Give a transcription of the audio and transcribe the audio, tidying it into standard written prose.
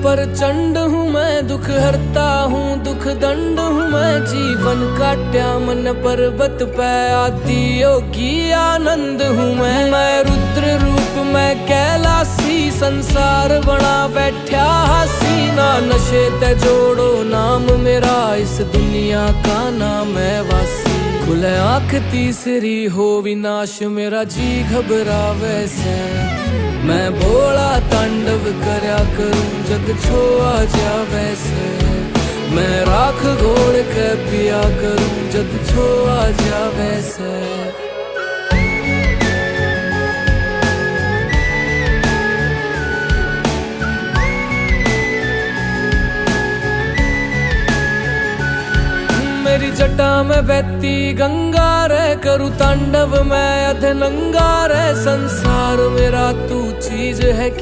प्रचंड हूँ मैं, दुख हरता हूँ दुख दंड हूँ मैं। जीवन काट्या मन पर्वत पे आदि योगी आनंद हूँ मैं रुद्र रूप मैं कैलासी, संसार बना बैठा हसी। ना नशे ते जोड़ो नाम मेरा, इस दुनिया का नाम है वासी। खुले आँख तीसरी हो विनाश मेरा, जी घबरावे से। मैं भोला तांडव करया करूं जग छोआ जावे से। मैं राख घोड़ के पिया करूं जग छोआ जावे से। मेरी जटा में बहती गंगा रे, करूँ तांडव मैं अधनंगा रे। संसार मेरा तू चीज है कि